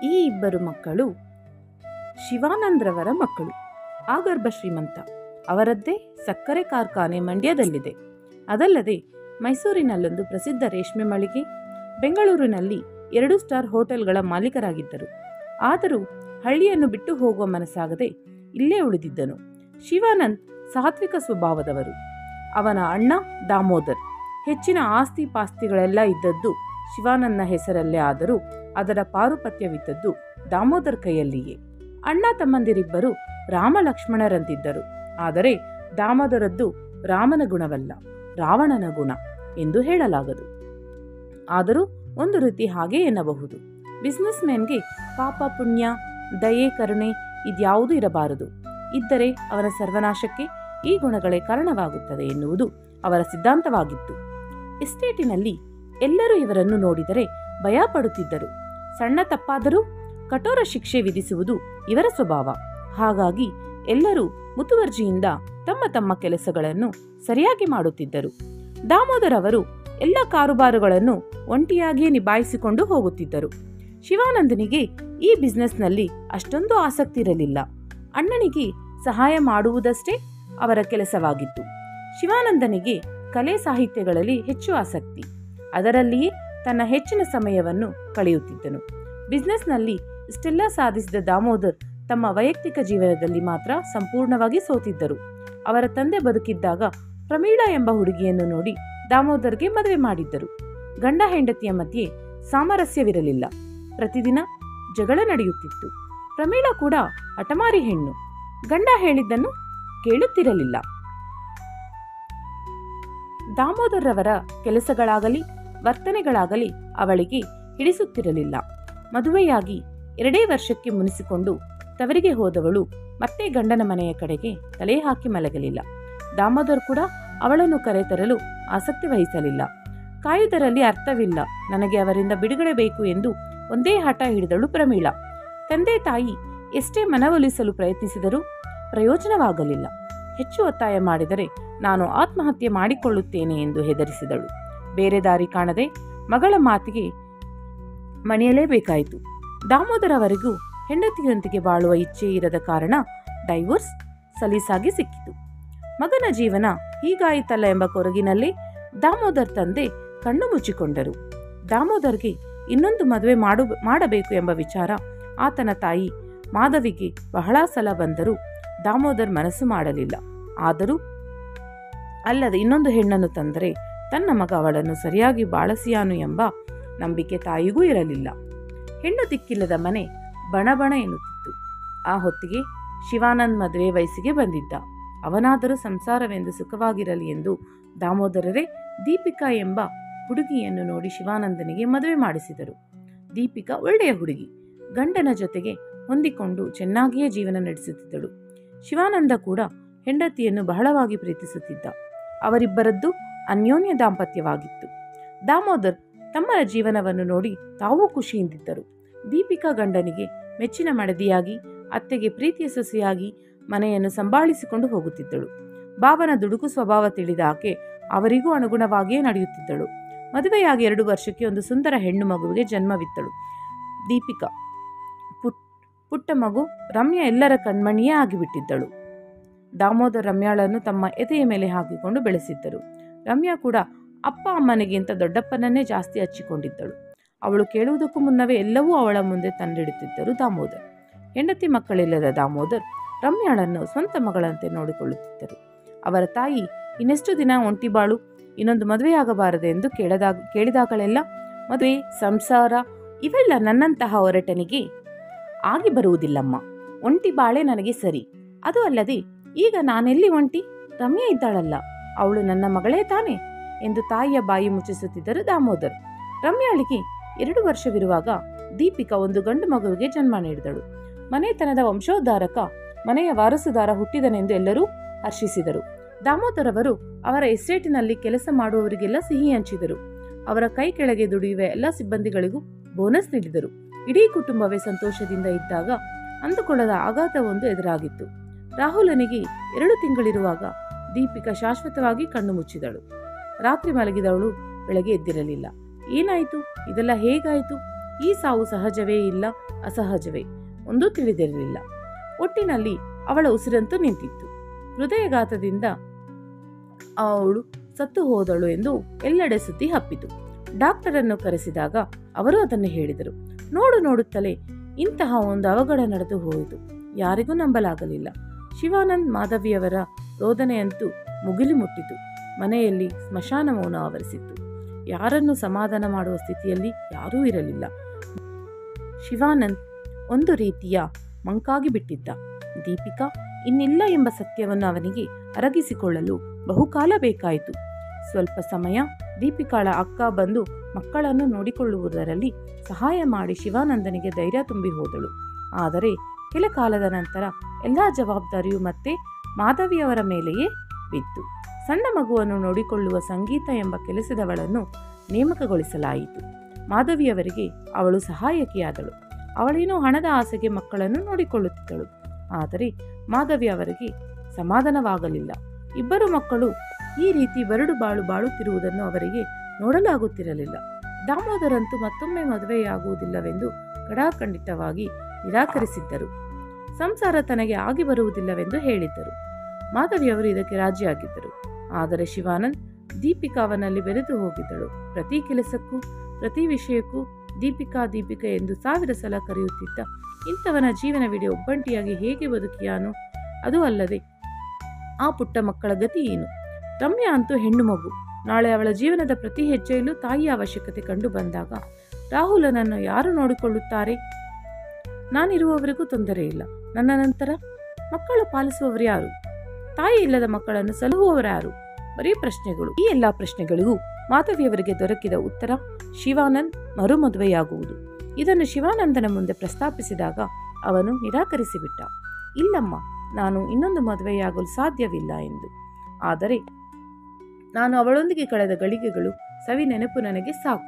ಈ ಇಬ್ಬರು ಮಕ್ಕಳು ಶಿವಾನಂದ್ರವರ ಮಕ್ಕಳು. ಆಗರ್ಭ ಶ್ರೀಮಂತ. ಅವರದ್ದೇ ಸಕ್ಕರೆ ಕಾರ್ಖಾನೆ ಮಂಡ್ಯದಲ್ಲಿದೆ. ಅದಲ್ಲದೆ ಮೈಸೂರಿನಲ್ಲೊಂದು ಪ್ರಸಿದ್ಧ ರೇಷ್ಮೆ ಮಳಿಗೆ, ಬೆಂಗಳೂರಿನಲ್ಲಿ 2 ಸ್ಟಾರ್ ಹೋಟೆಲ್ಗಳ ಮಾಲೀಕರಾಗಿದ್ದರು. ಆದರೂ ಹಳ್ಳಿಯನ್ನು ಬಿಟ್ಟು ಹೋಗುವ ಮನಸ್ಸಾಗದೆ ಇಲ್ಲೇ ಉಳಿದಿದ್ದನು. ಶಿವಾನಂದ್ ಸಾತ್ವಿಕ ಸ್ವಭಾವದವರು. ಅವನ ಅಣ್ಣ ದಾಮೋದರ್. ಹೆಚ್ಚಿನ ಆಸ್ತಿ ಪಾಸ್ತಿಗಳೆಲ್ಲ ಇದ್ದದ್ದು ಶಿವಾನಂದನ ಹೆಸರಲ್ಲೇ. ಆದರೂ ಅದರ ಪಾರುಪತ್ಯವಿದ್ದದ್ದು ದಾಮೋದರ್ ಕೈಯಲ್ಲಿಯೇ. ಅಣ್ಣ ತಮ್ಮಂದಿರಿಬ್ಬರು ರಾಮ ಲಕ್ಷ್ಮಣರಂತಿದ್ದರು. ಆದರೆ ದಾಮೋದರದ್ದು ರಾಮನ ಗುಣವಲ್ಲ, ರಾವಣನ ಗುಣ ಎಂದು ಹೇಳಲಾಗದು. ಆದರೂ ಒಂದು ರೀತಿ ಹಾಗೆ ಎನ್ನಬಹುದು. ಬಿಸ್ನೆಸ್ ಮ್ಯಾನ್ಗೆ ಪಾಪ ಪುಣ್ಯ, ದಯೆ, ಕರುಣೆ ಇದ್ಯಾವುದೂ ಇರಬಾರದು. ಇದ್ದರೆ ಅವನ ಸರ್ವನಾಶಕ್ಕೆ ಈ ಗುಣಗಳೇ ಕಾರಣವಾಗುತ್ತದೆ ಎನ್ನುವುದು ಅವರ ಸಿದ್ಧಾಂತವಾಗಿತ್ತು. ಎಸ್ಟೇಟಿನಲ್ಲಿ ಎಲ್ಲರೂ ಇವರನ್ನು ನೋಡಿದರೆ ಭಯ ಪಡುತ್ತಿದ್ದರು. ಸಣ್ಣ ತಪ್ಪಾದರೂ ಕಠೋರ ಶಿಕ್ಷೆ ವಿಧಿಸುವುದು ಇವರ ಸ್ವಭಾವ. ಹಾಗಾಗಿ ಎಲ್ಲರೂ ಮುತುವರ್ಜಿಯಿಂದ ತಮ್ಮ ತಮ್ಮ ಕೆಲಸಗಳನ್ನು ಸರಿಯಾಗಿ ಮಾಡುತ್ತಿದ್ದರು. ದಾಮೋದರ್ ಅವರು ಎಲ್ಲ ಕಾರುಬಾರುಗಳನ್ನು ಒಂಟಿಯಾಗಿಯೇ ನಿಭಾಯಿಸಿಕೊಂಡು ಹೋಗುತ್ತಿದ್ದರು. ಶಿವಾನಂದನಿಗೆ ಈ ಬಿಸ್ನೆಸ್ನಲ್ಲಿ ಅಷ್ಟೊಂದು ಆಸಕ್ತಿ ಇರಲಿಲ್ಲ. ಅಣ್ಣನಿಗೆ ಸಹಾಯ ಮಾಡುವುದಷ್ಟೇ ಅವರ ಕೆಲಸವಾಗಿತ್ತು. ಶಿವಾನಂದನಿಗೆ ಕಲೆ ಸಾಹಿತ್ಯಗಳಲ್ಲಿ ಹೆಚ್ಚು ಆಸಕ್ತಿ. ಅದರಲ್ಲಿಯೇ ತನ್ನ ಹೆಚ್ಚಿನ ಸಮಯವನ್ನು ಕಳೆಯುತ್ತಿದ್ದನು. ಬಿಸ್ನೆಸ್ನಲ್ಲಿ ಇಷ್ಟೆಲ್ಲ ಸಾಧಿಸಿದ ದಾಮೋದರ್ ತಮ್ಮ ವೈಯಕ್ತಿಕ ಜೀವನದಲ್ಲಿ ಮಾತ್ರ ಸಂಪೂರ್ಣವಾಗಿ ಸೋತಿದ್ದರು. ಅವರ ತಂದೆ ಬದುಕಿದ್ದಾಗ ಪ್ರಮೀಳಾ ಎಂಬ ಹುಡುಗಿಯನ್ನು ನೋಡಿ ದಾಮೋದರ್ಗೆ ಮದುವೆ ಮಾಡಿದ್ದರು. ಗಂಡ ಹೆಂಡತಿಯ ಮಧ್ಯೆ ಸಾಮರಸ್ಯವಿರಲಿಲ್ಲ. ಪ್ರತಿದಿನ ಜಗಳ ನಡೆಯುತ್ತಿತ್ತು. ಪ್ರಮೀಳಾ ಕೂಡ ಹಠಮಾರಿ ಹೆಣ್ಣು. ಗಂಡ ಹೇಳಿದ್ದನ್ನು ಕೇಳುತ್ತಿರಲಿಲ್ಲ. ದಾಮೋದರ್ ಅವರ ಕೆಲಸಗಳಾಗಲಿ ವರ್ತನೆಗಳಾಗಲಿ ಅವಳಿಗೆ ಹಿಡಿಸುತ್ತಿರಲಿಲ್ಲ. ಮದುವೆಯಾಗಿ 2 ವರ್ಷಕ್ಕೆ ಮುನಿಸಿಕೊಂಡು ತವರಿಗೆ ಹೋದವಳು ಮತ್ತೆ ಗಂಡನ ಮನೆಯ ಕಡೆಗೆ ತಲೆ ಹಾಕಿ ಮಲಗಲಿಲ್ಲ. ದಾಮೋದರ್ ಕೂಡ ಅವಳನ್ನು ಕರೆತರಲು ಆಸಕ್ತಿ ವಹಿಸಲಿಲ್ಲ. ಕಾಯುವುದರಲ್ಲಿ ಅರ್ಥವಿಲ್ಲ, ನನಗೆ ಅವರಿಂದ ಬಿಡುಗಡೆ ಬೇಕು ಎಂದು ಒಂದೇ ಹಠ ಹಿಡಿದಳು ಪ್ರಮೀಳಾ. ತಂದೆ ತಾಯಿ ಎಷ್ಟೇ ಮನವೊಲಿಸಲು ಪ್ರಯತ್ನಿಸಿದರೂ ಪ್ರಯೋಜನವಾಗಲಿಲ್ಲ. ಹೆಚ್ಚು ಒತ್ತಾಯ ಮಾಡಿದರೆ ನಾನು ಆತ್ಮಹತ್ಯೆ ಮಾಡಿಕೊಳ್ಳುತ್ತೇನೆ ಎಂದು ಹೆದರಿಸಿದಳು. ಬೇರೆ ದಾರಿ ಕಾಣದೆ ಮಗಳ ಮಾತಿಗೆ ಮಣಿಯಲೇಬೇಕಾಯಿತು. ದಾಮೋದರ್ ಅವರಿಗೂ ಹೆಂಡತಿಯೊಂದಿಗೆ ಬಾಳುವ ಇಚ್ಛೆ ಇರದ ಕಾರಣ ಡೈವೋರ್ಸ್ ಸಲೀಸಾಗಿ ಸಿಕ್ಕಿತು. ಮಗನ ಜೀವನ ಹೀಗಾಯಿತಲ್ಲ ಎಂಬ ಕೊರಗಿನಲ್ಲಿ ದಾಮೋದರ್ ತಂದೆ ಕಣ್ಣು ಮುಚ್ಚಿಕೊಂಡರು. ದಾಮೋದರ್ಗೆ ಇನ್ನೊಂದು ಮದುವೆ ಮಾಡಬೇಕು ಎಂಬ ವಿಚಾರ ಆತನ ತಾಯಿ ಮಾಧವಿಗೆ ಬಹಳ ಸಲ ಬಂದರೂ ದಾಮೋದರ್ ಮನಸ್ಸು ಮಾಡಲಿಲ್ಲ. ಆದರೂ ಅಲ್ಲದೆ ಇನ್ನೊಂದು ಹೆಣ್ಣನ್ನು ತಂದರೆ ತನ್ನ ಮಗ ಅವಳನ್ನು ಸರಿಯಾಗಿ ಬಾಳಸಿಯಾನು ಎಂಬ ನಂಬಿಕೆ ತಾಯಿಗೂ ಇರಲಿಲ್ಲ. ಹೆಣ್ಣು ದಿಕ್ಕಿಲ್ಲದ ಮನೆ ಬಣಬಣ ಎನ್ನುತ್ತಿತ್ತು. ಆ ಹೊತ್ತಿಗೆ ಶಿವಾನಂದ್ ಮದುವೆ ವಯಸ್ಸಿಗೆ ಬಂದಿದ್ದ. ಅವನಾದರೂ ಸಂಸಾರವೆಂದು ಸುಖವಾಗಿರಲಿ ಎಂದು ದಾಮೋದರರೇ ದೀಪಿಕಾ ಎಂಬ ಹುಡುಗಿಯನ್ನು ನೋಡಿ ಶಿವಾನಂದನಿಗೆ ಮದುವೆ ಮಾಡಿಸಿದರು. ದೀಪಿಕಾ ಒಳ್ಳೆಯ ಹುಡುಗಿ. ಗಂಡನ ಜೊತೆಗೆ ಹೊಂದಿಕೊಂಡು ಚೆನ್ನಾಗಿಯೇ ಜೀವನ ನಡೆಸುತ್ತಿದ್ದಳು. ಶಿವಾನಂದ ಕೂಡ ಹೆಂಡತಿಯನ್ನು ಬಹಳವಾಗಿ ಪ್ರೀತಿಸುತ್ತಿದ್ದ. ಅವರಿಬ್ಬರದ್ದು ಅನ್ಯೋನ್ಯ ದಾಂಪತ್ಯವಾಗಿತ್ತು. ದಾಮೋದರ್ ತಮ್ಮರ ಜೀವನವನ್ನು ನೋಡಿ ತಾವೂ ಖುಷಿಯಿಂದಿದ್ದರು. ದೀಪಿಕಾ ಗಂಡನಿಗೆ ಮೆಚ್ಚಿನ ಮಡದಿಯಾಗಿ, ಅತ್ತೆಗೆ ಪ್ರೀತಿಯ ಸೊಸೆಯಾಗಿ ಮನೆಯನ್ನು ಸಂಭಾಳಿಸಿಕೊಂಡು ಹೋಗುತ್ತಿದ್ದಳು. ಬಾಬನ ದುಡುಕು ಸ್ವಭಾವ ತಿಳಿದ ಆಕೆ ಅವರಿಗೂ ಅನುಗುಣವಾಗಿಯೇ ನಡೆಯುತ್ತಿದ್ದಳು. ಮದುವೆಯಾಗಿ 2 ವರ್ಷಕ್ಕೆ ಒಂದು ಸುಂದರ ಹೆಣ್ಣು ಮಗುವಿಗೆ ಜನ್ಮವಿತ್ತಳು. ದೀಪಿಕಾ ಪುಟ್ಟ ಮಗು ರಮ್ಯಾ ಎಲ್ಲರ ಕಣ್ಮಣಿಯೇ ಆಗಿಬಿಟ್ಟಿದ್ದಳು. ದಾಮೋದರ್ ರಮ್ಯಾಳನ್ನು ತಮ್ಮ ಎದೆಯ ಮೇಲೆ ಹಾಕಿಕೊಂಡು ಬೆಳೆಸಿದ್ದರು. ರಮ್ಯಾ ಕೂಡ ಅಪ್ಪ ಅಮ್ಮನಿಗಿಂತ ದೊಡ್ಡಪ್ಪನನ್ನೇ ಜಾಸ್ತಿ ಹಚ್ಚಿಕೊಂಡಿದ್ದಳು. ಅವಳು ಕೇಳುವುದಕ್ಕೂ ಮುನ್ನವೇ ಎಲ್ಲವೂ ಅವಳ ಮುಂದೆ ತಂದಿಡುತ್ತಿದ್ದರು ದಾಮೋದರ್. ಹೆಂಡತಿ ಮಕ್ಕಳಿಲ್ಲದ ದಾಮೋದರ್ ರಮ್ಯಾಳನ್ನು ಸ್ವಂತ ಮಗಳಂತೆ ನೋಡಿಕೊಳ್ಳುತ್ತಿದ್ದರು. ಅವರ ತಾಯಿ ಇನ್ನೆಷ್ಟು ದಿನ ಒಂಟಿ ಬಾಳು, ಇನ್ನೊಂದು ಮದುವೆಯಾಗಬಾರದು ಎಂದು ಕೇಳಿದಾಗಲೆಲ್ಲ ಮದುವೆ, ಸಂಸಾರ ಇವೆಲ್ಲ ನನ್ನಂತಹ ಹೊರಟನಿಗೆ ಆಗಿ ಬರುವುದಿಲ್ಲಮ್ಮ. ಒಂಟಿ ಬಾಳೆ ನನಗೆ ಸರಿ. ಅದು ಅಲ್ಲದೆ ಈಗ ನಾನೆಲ್ಲಿ ಒಂಟಿ? ರಮ್ಯಾ ಇದ್ದಾಳಲ್ಲ, ಅವಳು ನನ್ನ ಮಗಳೇ ತಾನೆ ಎಂದು ತಾಯಿಯ ಬಾಯಿ ಮುಚ್ಚಿಸುತ್ತಿದ್ದರು ದಾಮೋದರ್. ರಮ್ಯಾಳಿಗೆ 2 ವರ್ಷವಿರುವಾಗ ದೀಪಿಕಾ ಒಂದು ಗಂಡು ಮಗುವಿಗೆ ಜನ್ಮ ನೀಡಿದಳು. ಮನೆತನದ ವಂಶೋದ್ಧಾರಕ, ಮನೆಯ ವಾರಸುದಾರ ಹುಟ್ಟಿದನೆಂದು ಎಲ್ಲರೂ ಹರ್ಷಿಸಿದರು. ದಾಮೋದರ್ ಅವರು ಅವರ ಎಸ್ಟೇಟಿನಲ್ಲಿ ಕೆಲಸ ಮಾಡುವವರಿಗೆಲ್ಲ ಸಿಹಿ ಹಂಚಿದರು. ಅವರ ಕೈ ಕೆಳಗೆ ದುಡಿಯುವ ಎಲ್ಲ ಸಿಬ್ಬಂದಿಗಳಿಗೂ ಬೋನಸ್ ನೀಡಿದರು. ಇಡೀ ಕುಟುಂಬವೇ ಸಂತೋಷದಿಂದ ಇದ್ದಾಗ ಅಂದುಕೊಳ್ಳದ ಆಘಾತವೊಂದು ಎದುರಾಗಿತ್ತು. ರಾಹುಲನಿಗೆ 2 ತಿಂಗಳಿರುವಾಗ ದೀಪಿಕಾ ಶಾಶ್ವತವಾಗಿ ಕಣ್ಣು ಮುಚ್ಚಿದಳು. ರಾತ್ರಿ ಮಲಗಿದವಳು ಬೆಳಗ್ಗೆ ಎದ್ದಿರಲಿಲ್ಲ. ಏನಾಯಿತು, ಇದೆಲ್ಲ ಹೇಗಾಯಿತು ಈ ಸಾವು ಸಹಜವೇ ಇಲ್ಲ ಅಸಹಜವೇ ಒಂದೂ ತಿಳಿದಿರಲಿಲ್ಲ. ಒಟ್ಟಿನಲ್ಲಿ ಅವಳ ಉಸಿರಂತೂ ನಿಂತಿತ್ತು. ಹೃದಯಘಾತದಿಂದ ಅವಳು ಸತ್ತು ಹೋದಳು ಎಂದು ಎಲ್ಲೆಡೆ ಸುದ್ದಿ ಹಬ್ಬಿತು. ಡಾಕ್ಟರನ್ನು ಕರೆಸಿದಾಗ ಅವರು ಅದನ್ನು ಹೇಳಿದರು. ನೋಡುತ್ತಲೇ ಇಂತಹ ಒಂದು ಅವಘಡ ನಡೆದು ಹೋಯಿತು. ಯಾರಿಗೂ ನಂಬಲಾಗಲಿಲ್ಲ. ಶಿವಾನಂದ್ ಮಾಧವಿಯವರ ರೋದನೆಯಂತೂ ಮುಗಿಲು ಮುಟ್ಟಿತು. ಮನೆಯಲ್ಲಿ ಸ್ಮಶಾನ ಮೌನ ಆವರಿಸಿತ್ತು. ಯಾರನ್ನು ಸಮಾಧಾನ ಮಾಡುವ ಸ್ಥಿತಿಯಲ್ಲಿ ಯಾರೂ ಇರಲಿಲ್ಲ. ಶಿವಾನಂದ್ ಒಂದು ರೀತಿಯ ಮಂಕಾಗಿ ಬಿಟ್ಟಿದ್ದ. ದೀಪಿಕಾ ಇನ್ನಿಲ್ಲ ಎಂಬ ಸತ್ಯವನ್ನು ಅವನಿಗೆ ಅರಗಿಸಿಕೊಳ್ಳಲು ಬಹುಕಾಲ ಬೇಕಾಯಿತು. ಸ್ವಲ್ಪ ಸಮಯ ದೀಪಿಕಾಳ ಅಕ್ಕ ಬಂದು ಮಕ್ಕಳನ್ನು ನೋಡಿಕೊಳ್ಳುವುದರಲ್ಲಿ ಸಹಾಯ ಮಾಡಿ ಶಿವಾನಂದನಿಗೆ ಧೈರ್ಯ ತುಂಬಿ ಹೋದಳು. ಆದರೆ ಕೆಲ ಕಾಲದ ನಂತರ ಎಲ್ಲ ಜವಾಬ್ದಾರಿಯೂ ಮತ್ತೆ ಮಾಧವಿಯವರ ಮೇಲೆಯೇ ಬಿತ್ತು. ಸಣ್ಣ ಮಗುವನ್ನು ನೋಡಿಕೊಳ್ಳುವ ಸಂಗೀತ ಎಂಬ ಕೆಲಸದವಳನ್ನು ನೇಮಕಗೊಳಿಸಲಾಯಿತು. ಮಾಧವಿಯವರಿಗೆ ಅವಳು ಸಹಾಯಕಿಯಾದಳು. ಅವಳೇನೋ ಹಣದ ಆಸೆಗೆ ಮಕ್ಕಳನ್ನು ನೋಡಿಕೊಳ್ಳುತ್ತಿದ್ದಳು. ಆದರೆ ಮಾಧವಿ ಅವರಿಗೆ ಸಮಾಧಾನವಾಗಲಿಲ್ಲ. ಇಬ್ಬರು ಮಕ್ಕಳು ಈ ರೀತಿ ಬರಡು ಬಾಳು ಬಾಳುತ್ತಿರುವುದನ್ನು ಅವರಿಗೆ ನೋಡಲಾಗುತ್ತಿರಲಿಲ್ಲ. ದಾಮೋದರಂತೂ ಮತ್ತೊಮ್ಮೆ ಮದುವೆಯಾಗುವುದಿಲ್ಲವೆಂದು ಖಡಾಖಂಡಿತವಾಗಿ ನಿರಾಕರಿಸಿದ್ದರು. ಸಂಸಾರ ತನಗೆ ಆಗಿ ಬರುವುದಿಲ್ಲವೆಂದು ಹೇಳಿದ್ದರು. ಮಾಧವಿಯವರು ಇದಕ್ಕೆ ರಾಜಿಯಾಗಿದ್ದರು. ಆದರೆ ಶಿವಾನಂದ್ ದೀಪಿಕಾ ಅವನಲ್ಲಿ ಬೆರೆತು ಹೋಗಿದ್ದಳು. ಪ್ರತಿ ಕೆಲಸಕ್ಕೂ ಪ್ರತಿ ವಿಷಯಕ್ಕೂ ದೀಪಿಕಾ ದೀಪಿಕಾ ಎಂದು 1000 ಸಲ ಕರೆಯುತ್ತಿದ್ದ ಇಂಥವನ ಜೀವನವಿಡೀ ಒಬ್ಬಂಟಿಯಾಗಿ ಹೇಗೆ ಬದುಕಿಯಾನು? ಅದೂ ಅಲ್ಲದೆ ಆ ಪುಟ್ಟ ಮಕ್ಕಳ ಗತಿ ಏನು? ರಮ್ಯಾ ಅಂತೂ ಹೆಣ್ಣು ಮಗು. ನಾಳೆ ಅವಳ ಜೀವನದ ಪ್ರತಿ ಹೆಜ್ಜೆಯಲ್ಲೂ ತಾಯಿಯ ಅವಶ್ಯಕತೆ ಕಂಡು ಬಂದಾಗ ರಾಹುಲನನ್ನು ಯಾರು ನೋಡಿಕೊಳ್ಳುತ್ತಾರೆ? ನಾನಿರುವವರೆಗೂ ತೊಂದರೆ ಇಲ್ಲ. ನನ್ನ ನಂತರ ಮಕ್ಕಳು ಪಾಲಿಸುವವರು ಯಾರು? ತಾಯಿ ಇಲ್ಲದ ಮಕ್ಕಳನ್ನು ಸಲಹುವವರಾರು? ಬರೀ ಪ್ರಶ್ನೆಗಳು. ಈ ಎಲ್ಲ ಪ್ರಶ್ನೆಗಳಿಗೂ ಮಾಧವಿಯವರಿಗೆ ದೊರಕಿದ ಉತ್ತರ ಶಿವಾನಂದ್ ಮರುಮದುವೆಯಾಗುವುದು. ಇದನ್ನು ಶಿವಾನಂದನ ಮುಂದೆ ಪ್ರಸ್ತಾಪಿಸಿದಾಗ ಅವನು ನಿರಾಕರಿಸಿಬಿಟ್ಟ. ಇಲ್ಲಮ್ಮ, ನಾನು ಇನ್ನೊಂದು ಮದುವೆಯಾಗಲು ಸಾಧ್ಯವಿಲ್ಲ ಎಂದು. ಆದರೆ ನಾನು ಅವಳೊಂದಿಗೆ ಕಳೆದ ಗಳಿಗೆಗಳು ಸವಿ ನೆನಪು ನನಗೆ ಸಾಕು.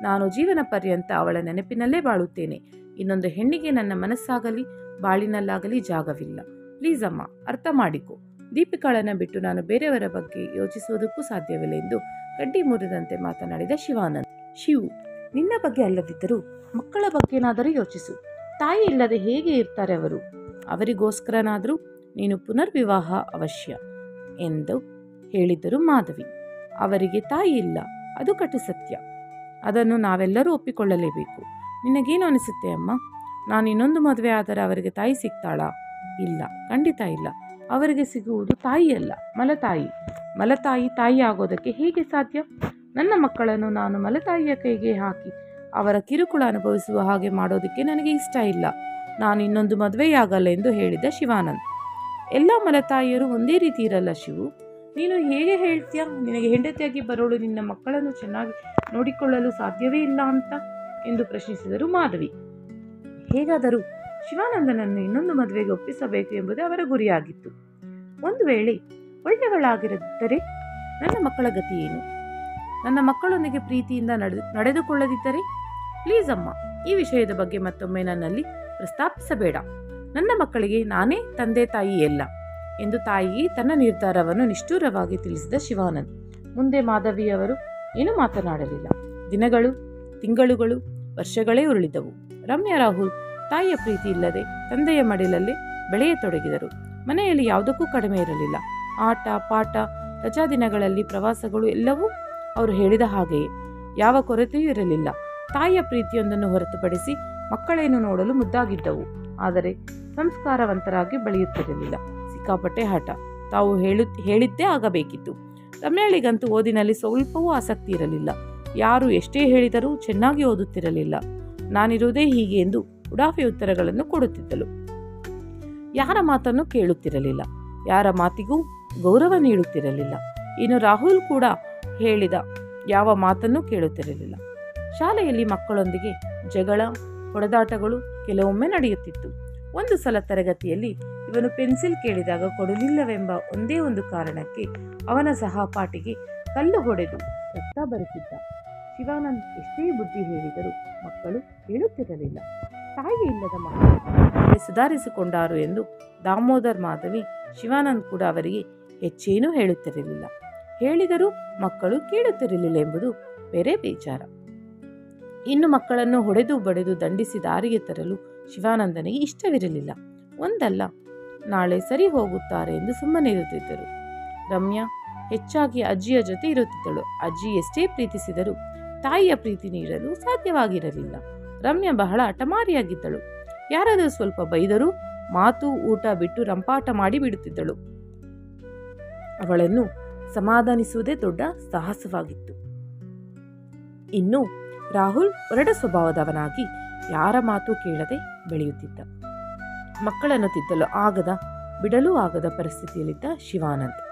ನಾನು ಜೀವನ ಪರ್ಯಂತ ಅವಳ ನೆನಪಿನಲ್ಲೇ ಬಾಳುತ್ತೇನೆ. ಇನ್ನೊಂದು ಹೆಣ್ಣಿಗೆ ನನ್ನ ಮನಸ್ಸಾಗಲಿ ಬಾಳಿನಲ್ಲಾಗಲಿ ಜಾಗವಿಲ್ಲ. ಪ್ಲೀಸ್ ಅಮ್ಮ, ಅರ್ಥ ಮಾಡಿಕೊ. ದೀಪಿಕಾಳನ್ನು ಬಿಟ್ಟು ನಾನು ಬೇರೆಯವರ ಬಗ್ಗೆ ಯೋಚಿಸುವುದಕ್ಕೂ ಸಾಧ್ಯವಿಲ್ಲ ಎಂದು ಕಡ್ಡಿ ಮುರಿದಂತೆ ಮಾತನಾಡಿದ ಶಿವಾನಂದ್. ಶಿವು, ನಿನ್ನ ಬಗ್ಗೆ ಅಲ್ಲದಿದ್ದರೂ ಮಕ್ಕಳ ಬಗ್ಗೆನಾದರೂ ಯೋಚಿಸು. ತಾಯಿ ಇಲ್ಲದೆ ಹೇಗೆ ಇರ್ತಾರೆ ಅವರು? ಅವರಿಗೋಸ್ಕರನಾದರೂ ನೀನು ಪುನರ್ವಿವಾಹ ಅವಶ್ಯ ಎಂದು ಹೇಳಿದ್ದರು ಮಾಧವಿ. ಅವರಿಗೆ ತಾಯಿ ಇಲ್ಲ, ಅದು ಕಟು ಸತ್ಯ. ಅದನ್ನು ನಾವೆಲ್ಲರೂ ಒಪ್ಪಿಕೊಳ್ಳಲೇಬೇಕು. ನಿನಗೇನು ಅನಿಸುತ್ತೆ ಅಮ್ಮ? ನಾನು ಇನ್ನೊಂದು ಮದುವೆ ಆದರೆ ಅವರಿಗೆ ತಾಯಿ ಸಿಗ್ತಾಳಾ? ಇಲ್ಲ, ಖಂಡಿತ ಇಲ್ಲ. ಅವರಿಗೆ ಸಿಗುವುದು ತಾಯಿಯಲ್ಲ, ಮಲತಾಯಿ. ಮಲತಾಯಿ ತಾಯಿ ಆಗೋದಕ್ಕೆ ಹೇಗೆ ಸಾಧ್ಯ? ನನ್ನ ಮಕ್ಕಳನ್ನು ನಾನು ಮಲತಾಯಿಯ ಕೈಗೆ ಹಾಕಿ ಅವರ ಕಿರುಕುಳ ಅನುಭವಿಸುವ ಹಾಗೆ ಮಾಡೋದಕ್ಕೆ ನನಗೆ ಇಷ್ಟ ಇಲ್ಲ. ನಾನು ಇನ್ನೊಂದು ಮದುವೆಯಾಗಲ್ಲ ಎಂದು ಹೇಳಿದ ಶಿವಾನಂದ್. ಎಲ್ಲ ಮಲತಾಯಿಯರು ಒಂದೇ ರೀತಿ ಇರಲ್ಲ ಶಿವು. ನೀನು ಹೇಗೆ ಹೇಳ್ತೀಯ? ನಿನಗೆ ಹೆಂಡತಿಯಾಗಿ ಬರೋಳು ನಿನ್ನ ಮಕ್ಕಳನ್ನು ಚೆನ್ನಾಗಿ ನೋಡಿಕೊಳ್ಳಲು ಸಾಧ್ಯವೇ ಇಲ್ಲ ಅಂತ ಎಂದು ಪ್ರಶ್ನಿಸಿದರು ಮಾಧವಿ. ಹೇಗಾದರೂ ಶಿವಾನಂದನನ್ನು ಇನ್ನೊಂದು ಮದುವೆಗೆ ಒಪ್ಪಿಸಬೇಕು ಎಂಬುದೇ ಅವರ ಗುರಿಯಾಗಿತ್ತು. ಒಂದು ವೇಳೆ ಒಳ್ಳೆಯವಳಾಗಿರದಿದ್ದರೆ ನನ್ನ ಮಕ್ಕಳ ಗತಿ ಏನು? ನನ್ನ ಮಕ್ಕಳೊಂದಿಗೆ ಪ್ರೀತಿಯಿಂದ ನಡೆದುಕೊಳ್ಳದಿದ್ದರೆ? ಪ್ಲೀಸ್ ಅಮ್ಮ, ಈ ವಿಷಯದ ಬಗ್ಗೆ ಮತ್ತೊಮ್ಮೆ ನನ್ನಲ್ಲಿ ಪ್ರಸ್ತಾಪಿಸಬೇಡ. ನನ್ನ ಮಕ್ಕಳಿಗೆ ನಾನೇ ತಂದೆ ತಾಯಿ ಎಲ್ಲ ಎಂದು ತಾಯಿಗೆ ತನ್ನ ನಿರ್ಧಾರವನ್ನು ನಿಷ್ಠೂರವಾಗಿ ತಿಳಿಸಿದ ಶಿವಾನಂದ್. ಮುಂದೆ ಮಾಧವಿಯವರು ಏನೂ ಮಾತನಾಡಲಿಲ್ಲ. ದಿನಗಳು, ತಿಂಗಳುಗಳು, ವರ್ಷಗಳೇ ಉರುಳಿದವು. ರಮ್ಯಾ ರಾಹುಲ್ ತಾಯಿಯ ಪ್ರೀತಿ ಇಲ್ಲದೆ ತಂದೆಯ ಮಡಿಲಲ್ಲಿ ಬೆಳೆಯತೊಡಗಿದರು. ಮನೆಯಲ್ಲಿ ಯಾವುದಕ್ಕೂ ಕಡಿಮೆ ಇರಲಿಲ್ಲ. ಆಟ ಪಾಠ, ರಜಾ ದಿನಗಳಲ್ಲಿ ಪ್ರವಾಸಗಳು ಎಲ್ಲವೂ ಅವರು ಹೇಳಿದ ಹಾಗೆಯೇ. ಯಾವ ಕೊರತೆಯೂ ಇರಲಿಲ್ಲ. ತಾಯಿಯ ಪ್ರೀತಿಯೊಂದನ್ನು ಹೊರತುಪಡಿಸಿ ಮಕ್ಕಳೇನು ನೋಡಲು ಮುದ್ದಾಗಿದ್ದವು. ಆದರೆ ಸಂಸ್ಕಾರವಂತರಾಗಿ ಬೆಳೆಯುತ್ತಿರಲಿಲ್ಲ. ಸಿಕ್ಕಾಪಟ್ಟೆ ಹಠ. ತಾವು ಹೇಳಿದ್ದೇ ಆಗಬೇಕಿತ್ತು. ರಮ್ಯಾಳಿಗಂತೂ ಓದಿನಲ್ಲಿ ಸ್ವಲ್ಪವೂ ಆಸಕ್ತಿ ಇರಲಿಲ್ಲ. ಯಾರು ಎಷ್ಟೇ ಹೇಳಿದರೂ ಚೆನ್ನಾಗಿ ಓದುತ್ತಿರಲಿಲ್ಲ. ನಾನಿರುವುದೇ ಹೀಗೆ ಎಂದು ಉಡಾಫೆ ಉತ್ತರಗಳನ್ನು ಕೊಡುತ್ತಿದ್ದಳು. ಯಾರ ಮಾತನ್ನು ಕೇಳುತ್ತಿರಲಿಲ್ಲ. ಯಾರ ಮಾತಿಗೂ ಗೌರವ ನೀಡುತ್ತಿರಲಿಲ್ಲ. ಇನ್ನು ರಾಹುಲ್ ಕೂಡ ಹೇಳಿದ ಯಾವ ಮಾತನ್ನೂ ಕೇಳುತ್ತಿರಲಿಲ್ಲ. ಶಾಲೆಯಲ್ಲಿ ಮಕ್ಕಳೊಂದಿಗೆ ಜಗಳ, ಹೊಡೆದಾಟಗಳು ಕೆಲವೊಮ್ಮೆ ನಡೆಯುತ್ತಿತ್ತು. ಒಂದು ಸಲ ತರಗತಿಯಲ್ಲಿ ಇವನು ಪೆನ್ಸಿಲ್ ಕೇಳಿದಾಗ ಕೊಡಲಿಲ್ಲವೆಂಬ ಒಂದೇ ಒಂದು ಕಾರಣಕ್ಕೆ ಅವನ ಸಹಪಾಠಿಗೆ ಕಲ್ಲು ಹೊಡೆದು ರಕ್ತ ಬರುತ್ತಿದ್ದ. ಶಿವಾನಂದ್ ಎಷ್ಟೇ ಬುದ್ಧಿ ಹೇಳಿದರೂ ಮಕ್ಕಳು ಕೇಳುತ್ತಿರಲಿಲ್ಲ. ತಾಯಿ ಇಲ್ಲದ ಮಕ್ಕಳು ಸುಧಾರಿಸಿಕೊಂಡಾರು ಎಂದು ದಾಮೋದರ್, ಮಾಧವಿ, ಶಿವಾನಂದ್ ಕೂಡ ಅವರಿಗೆ ಹೆಚ್ಚೇನೂ ಹೇಳುತ್ತಿರಲಿಲ್ಲ. ಹೇಳಿದರೂ ಮಕ್ಕಳು ಕೇಳುತ್ತಿರಲಿಲ್ಲ ಎಂಬುದು ಬೇರೆ ಬೇಚಾರ. ಇನ್ನು ಮಕ್ಕಳನ್ನು ಹೊಡೆದು ಬಡೆದು ದಂಡಿಸಿ ದಾರಿಗೆ ತರಲು ಶಿವಾನಂದನಿಗೆ ಇಷ್ಟವಿರಲಿಲ್ಲ. ಒಂದಲ್ಲ ನಾಳೆ ಸರಿ ಹೋಗುತ್ತಾರೆ ಎಂದು ಸುಮ್ಮನೆ ಇರುತ್ತಿದ್ದರು. ರಮ್ಯಾ ಹೆಚ್ಚಾಗಿ ಅಜ್ಜಿಯ ಜೊತೆ ಇರುತ್ತಿದ್ದಳು. ಅಜ್ಜಿ ಎಷ್ಟೇ ಪ್ರೀತಿಸಿದರೂ ತಾಯಿಯ ಪ್ರೀತಿ ನೀಡಲು ಸಾಧ್ಯವಾಗಿರಲಿಲ್ಲ. ರಮ್ಯಾ ಬಹಳ ಹಠಮಾರಿಯಾಗಿದ್ದಳು. ಯಾರಾದರೂ ಸ್ವಲ್ಪ ಬೈದರೂ ಮಾತು ಊಟ ಬಿಟ್ಟು ರಂಪಾಟ ಮಾಡಿ ಬಿಡುತ್ತಿದ್ದಳು. ಅವಳನ್ನು ಸಮಾಧಾನಿಸುವುದೇ ದೊಡ್ಡ ಸಾಹಸವಾಗಿತ್ತು. ಇನ್ನು ರಾಹುಲ್ ಒರಡ ಸ್ವಭಾವದವನಾಗಿ ಯಾರ ಮಾತು ಕೇಳದೆ ಬೆಳೆಯುತ್ತಿದ್ದ. ಮಕ್ಕಳನ್ನು ತಿದ್ದಲು ಆಗದ ಬಿಡಲೂ ಆಗದ ಪರಿಸ್ಥಿತಿಯಲ್ಲಿದ್ದ ಶಿವಾನಂದ್.